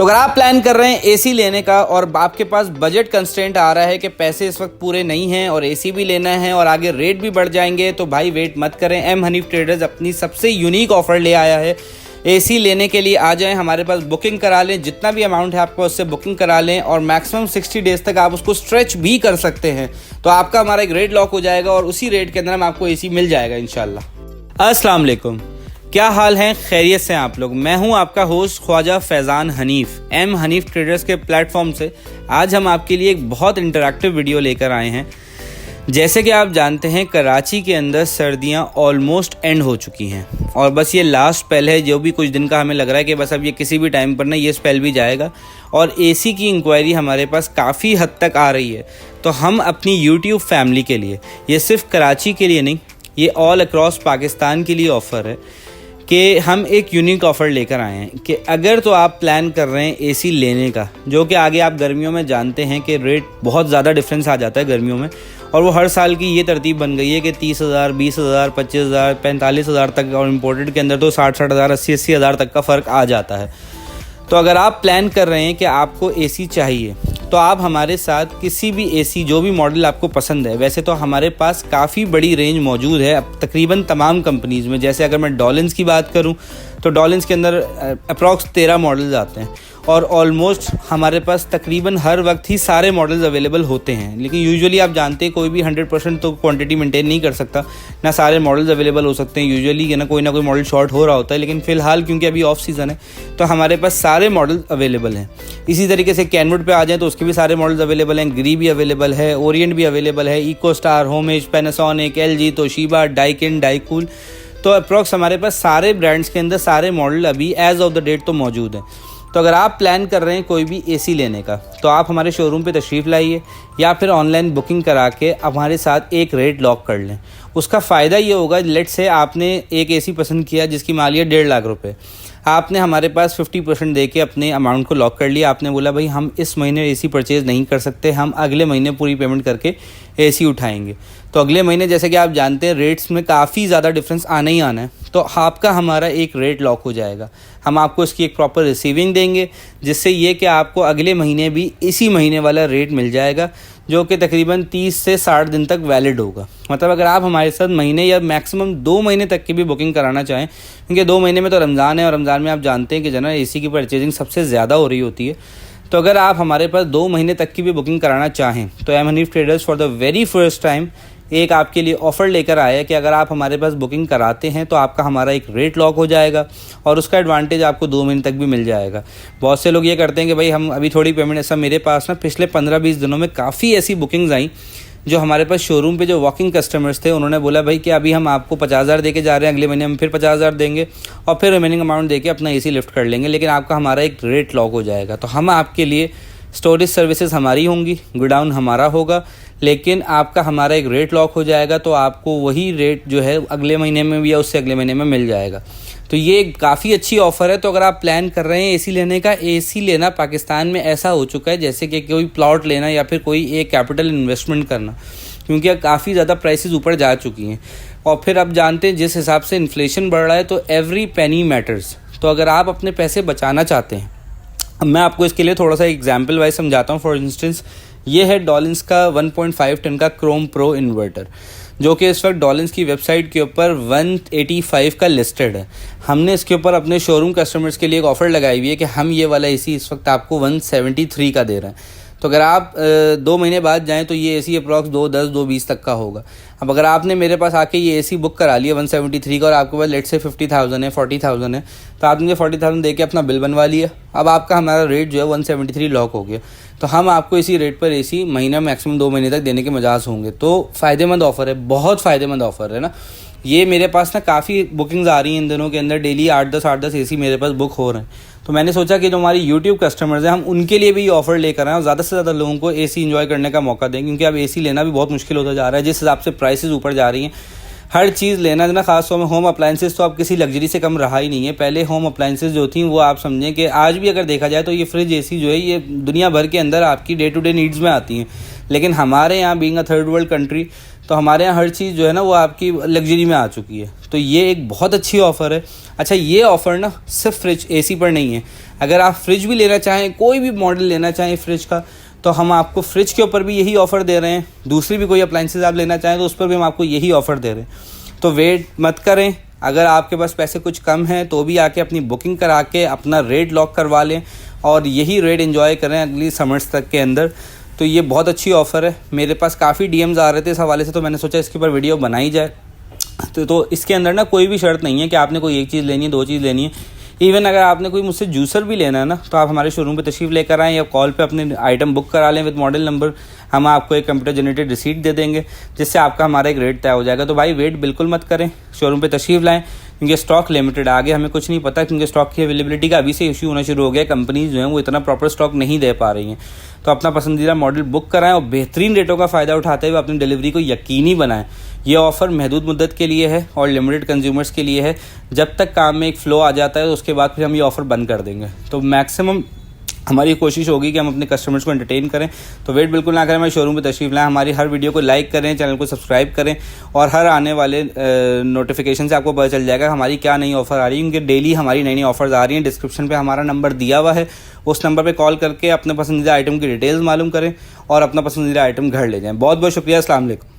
तो अगर आप प्लान कर रहे हैं एसी लेने का और आपके पास बजट कंस्ट्रेंट आ रहा है कि पैसे इस वक्त पूरे नहीं हैं और एसी भी लेना है और आगे रेट भी बढ़ जाएंगे, तो भाई वेट मत करें। एम हनीफ ट्रेडर्स अपनी सबसे यूनिक ऑफर ले आया है। एसी लेने के लिए आ जाएं हमारे पास, बुकिंग करा लें, जितना भी अमाउंट है आपको उससे बुकिंग करा लें और मैक्सिमम 60 डेज़ तक आप उसको स्ट्रेच भी कर सकते हैं। तो आपका हमारा एक रेट लॉक हो जाएगा और उसी रेट के अंदर हम आपको एसी मिल जाएगा इंशाल्लाह। अस्सलाम वालेकुम, क्या हाल है? खैरियत से आप लोग? मैं हूं आपका host Khwaja Faizan Hanif M Hanif traders के प्लेटफॉर्म से। आज हम आपके लिए एक बहुत इंटरैक्टिव वीडियो लेकर आए हैं। जैसे कि आप जानते हैं, कराची के अंदर सर्दियां ऑलमोस्ट एंड हो चुकी हैं और बस ये लास्ट स्पेल है, जो भी कुछ दिन का हमें लग रहा है कि बस अब ये किसी भी टाइम पर ना ये स्पेल भी जाएगा और एसी की इंक्वायरी हमारे पास काफ़ी हद तक आ रही है। तो हम अपनी यूट्यूब फैमिली के लिए, ये सिर्फ कराची के लिए नहीं, ये ऑल अक्रॉस पाकिस्तान के लिए ऑफ़र है कि हम एक यूनिक ऑफ़र लेकर आए हैं कि अगर तो आप प्लान कर रहे हैं एसी लेने का, जो कि आगे आप गर्मियों में जानते हैं कि रेट बहुत ज़्यादा डिफरेंस आ जाता है गर्मियों में, और वो हर साल की ये तरतीब बन गई है कि 30,000, 20,000, 25,000, 45,000 तक, और इम्पोर्टेड के अंदर तो 60,000, 80,000 तक का फ़र्क आ जाता है। तो अगर आप प्लान कर रहे हैं कि आपको एसी चाहिए, तो आप हमारे साथ किसी भी एसी, जो भी मॉडल आपको पसंद है, वैसे तो हमारे पास काफ़ी बड़ी रेंज मौजूद है अब तकरीबन तमाम कंपनीज़ में। जैसे अगर मैं डॉलिन्स की बात करूं तो डॉलिन्स के अंदर अप्रॉक्स 13 मॉडल्स आते हैं और ऑलमोस्ट हमारे पास तकरीबन हर वक्त ही सारे मॉडल्स अवेलेबल होते हैं। लेकिन यूजुअली आप जानते हैं कोई भी 100% तो क्वांटिटी मेंटेन नहीं कर सकता, ना सारे मॉडल्स अवेलेबल हो सकते हैं। यूजुअली ना कोई मॉडल शॉर्ट हो रहा होता है, लेकिन फ़िलहाल क्योंकि अभी ऑफ सीज़न है तो हमारे पास सारे मॉडल अवेलेबल हैं। इसी तरीके से कैनवुड पे आ जाएँ तो उसके भी सारे मॉडल्स अवेलेबल हैं। ग्री भी अवेलेबल है, ओरिएंट भी अवेलेबल है, Eco Star, Homage, Panasonic, LG, Toshiba, Daikin, Daikool. तो अप्रॉक्स हमारे पास सारे ब्रांड्स के अंदर सारे मॉडल अभी एज ऑफ द डेट तो मौजूद हैं। तो अगर आप प्लान कर रहे हैं कोई भी एसी लेने का, तो आप हमारे शोरूम पे तशरीफ़ लाइए या फिर ऑनलाइन बुकिंग करा के हमारे साथ एक रेट लॉक कर लें। उसका फ़ायदा ये होगा, लेट से आपने एक एसी पसंद किया जिसकी मालियत 1.5 लाख रुपए, आपने हमारे पास 50% दे के अपने अमाउंट को लॉक कर लिया। आपने बोला भाई हम इस महीने एसी परचेज़ नहीं कर सकते, हम अगले महीने पूरी पेमेंट करके एसी उठाएंगे। तो अगले महीने जैसे कि आप जानते हैं रेट्स में काफ़ी ज़्यादा डिफरेंस आना ही आना है, तो आपका हमारा एक रेट लॉक हो जाएगा। हम आपको इसकी एक प्रॉपर रिसीविंग देंगे, जिससे ये कि आपको अगले महीने भी इसी महीने वाला रेट मिल जाएगा, जो कि तकरीबन 30 से 60 दिन तक वैलिड होगा। मतलब अगर आप हमारे साथ महीने या मैक्सिमम 2 महीने तक की भी बुकिंग कराना चाहें, क्योंकि 2 महीने में तो रमज़ान है और रमज़ान में आप जानते हैं कि जनरल एसी की परचेजिंग सबसे ज़्यादा हो रही होती है। तो अगर आप हमारे पास 2 महीने तक की भी बुकिंग कराना चाहें, तो M Hanif traders for the very first time एक आपके लिए ऑफ़र लेकर आया है कि अगर आप हमारे पास बुकिंग कराते हैं तो आपका हमारा एक रेट लॉक हो जाएगा और उसका एडवांटेज आपको 2 महीने तक भी मिल जाएगा। बहुत से लोग ये करते हैं कि भाई हम अभी थोड़ी पेमेंट, ऐसा मेरे पास ना पिछले 15-20 दिनों में काफ़ी ऐसी बुकिंग्स आई जो हमारे पास शोरूम पे जो वॉकिंग कस्टमर्स थे, उन्होंने बोला भाई कि अभी हम आपको 50,000 दे के जा रहे हैं, अगले महीने हम फिर 50,000 देंगे और फिर रिमेनिंग अमाउंट दे के अपना एसी लिफ्ट कर लेंगे, लेकिन आपका हमारा एक रेट लॉक हो जाएगा। तो हम आपके लिए, स्टोरेज सर्विसेज हमारी होंगी, गोडाउन हमारा होगा, लेकिन आपका हमारा एक रेट लॉक हो जाएगा, तो आपको वही रेट जो है अगले महीने में भी या उससे अगले महीने में मिल जाएगा। तो ये काफ़ी अच्छी ऑफ़र है। तो अगर आप प्लान कर रहे हैं एसी लेने का, एसी लेना पाकिस्तान में ऐसा हो चुका है जैसे कि कोई प्लॉट लेना या फिर कोई एक कैपिटल इन्वेस्टमेंट करना, क्योंकि काफ़ी ज़्यादा प्राइसेस ऊपर जा चुकी हैं। और फिर आप जानते हैं जिस हिसाब से इन्फ्लेशन बढ़ रहा है, तो एवरी पेनी मैटर्स। तो अगर आप अपने पैसे बचाना चाहते हैं, मैं आपको इसके लिए थोड़ा सा एग्जाम्पल वाइज समझाता हूँ। फॉर इंस्टेंस, ये है डॉलिन्स का 1.5 टन का क्रोम प्रो इन्वर्टर, जो कि इस वक्त डॉलिन्स की वेबसाइट के ऊपर 185 का लिस्टेड है। हमने इसके ऊपर अपने शोरूम कस्टमर्स के लिए एक ऑफ़र लगाई हुई है कि हम ये वाला एसी इस वक्त आपको 173 का दे रहे हैं। तो अगर आप 2 महीने बाद जाएं तो ये एसी अप्रॉक्स 210, 220 तक का होगा। अब अगर आपने मेरे पास आके ये एसी बुक करा लिया 173 का और आपके पास लेट से 50,000 है, 40,000 है, तो आपने 40,000 दे के अपना बिल बनवा लिया। अब आपका हमारा रेट जो है 173 लॉक हो गया। तो हम आपको इसी रेट पर एसी महीना मैक्सिमम 2 महीने तक देने के मजाज होंगे। तो फ़ायदेमंद ऑफ़र है, बहुत फ़ायदेमंद ऑफ़र है ना। ये मेरे पास ना काफ़ी बुकिंग्स आ रही हैं इन दिनों के अंदर, डेली 8-10 एसी मेरे पास बुक हो रहे हैं। तो मैंने सोचा कि जो हमारी यूट्यूब कस्टमर्स हैं, हम उनके लिए भी ये ऑफ़र लेकर आएँ और ज़्यादा से ज़्यादा लोगों को एसी एंजॉय करने का मौका दें, क्योंकि अब एसी लेना भी बहुत मुश्किल होता जा रहा है जिस हिसाब से प्राइसेस ऊपर जा रही हैं। हर चीज़ लेना ना, खासतौर में होम अप्लाइंसेस तो अब किसी लग्जरी से कम रहा ही नहीं है। पहले होम अप्लाइंसेस जो थी वो आप समझें कि आज भी अगर देखा जाए तो ये फ्रिज, एसी जो है ये दुनिया भर के अंदर आपकी डे टू डे नीड्स में आती हैं, लेकिन हमारे यहाँ being a third world country, तो हमारे यहाँ हर चीज़ जो है ना वो आपकी लग्जरी में आ चुकी है। तो ये एक बहुत अच्छी ऑफ़र है। अच्छा, ये ऑफ़र ना सिर्फ फ्रिज एसी पर नहीं है। अगर आप फ्रिज भी लेना चाहें, कोई भी मॉडल लेना चाहें फ्रिज का, तो हम आपको फ्रिज के ऊपर भी यही ऑफ़र दे रहे हैं। दूसरी भी कोई अप्लाइंसेस आप लेना चाहें तो उस पर भी हम आपको यही ऑफ़र दे रहे हैं। तो वेट मत करें, अगर आपके पास पैसे कुछ कम हैं तो भी आके अपनी बुकिंग करा के अपना रेट लॉक करवा लें और यही रेट एंजॉय करें अगली समर्स तक के अंदर। तो ये बहुत अच्छी ऑफ़र है। मेरे पास काफ़ी डीएम्स आ रहे थे इस हवाले से, तो मैंने सोचा इसके ऊपर वीडियो बनाई जाए। तो इसके अंदर ना कोई भी शर्त नहीं है कि आपने कोई एक चीज़ लेनी है, दो चीज़ लेनी है। इवन अगर आपने कोई मुझसे जूसर भी लेना है ना, तो आप हमारे शोरूम पे तशरीफ़ लेकर आएँ या कॉल पे अपने आइटम बुक करा लें विद मॉडल नंबर। हम आपको एक कंप्यूटर जनरेटेड रिसीट दे देंगे जिससे आपका हमारा एक रेट तय हो जाएगा। तो भाई वेट बिल्कुल मत करें, शोरूम पे तशरीफ़ लाएँ, क्योंकि स्टॉक लिमिटेड आगे हमें कुछ नहीं पता, क्योंकि स्टॉक की अवेलेबिलिटी का अभी से इशू होना शुरू हो गया। कंपनीज जो हैं वो इतना प्रॉपर स्टॉक नहीं दे पा रही हैं। तो अपना पसंदीदा मॉडल बुक कराएं और बेहतरीन रेटों का फ़ायदा उठाते हुए अपनी डिलीवरी को यकीनी बनाएं। ये ऑफ़र महदूद मुद्दत के लिए है और लिमिटेड कंज्यूमर्स के लिए है। जब तक काम में एक फ़्लो आ जाता है तो उसके बाद फिर हम ये ऑफ़र बंद कर देंगे। तो मैक्सिमम हमारी कोशिश होगी कि हम अपने कस्टमर्स को एंटरटेन करें। तो वेट बिल्कुल ना करें, हमारे शोरूम पे तशरीफ़ लाएं, हमारी हर वीडियो को लाइक करें, चैनल को सब्सक्राइब करें और हर आने वाले नोटिफिकेशन से आपको पता चल जाएगा हमारी क्या नई ऑफ़र आ रही है, क्योंकि डेली हमारी नई नई ऑफ़र्स आ रही हैं। डिस्क्रिप्शन पे हमारा नंबर दिया हुआ है, उस नंबर पे कॉल करके अपने पसंदीदा आइटम की डिटेल्स मालूम करें और अपना पसंदीदा आइटम घर ले जाएँ। बहुत बहुत शुक्रिया। अस्सलाम वालेकुम।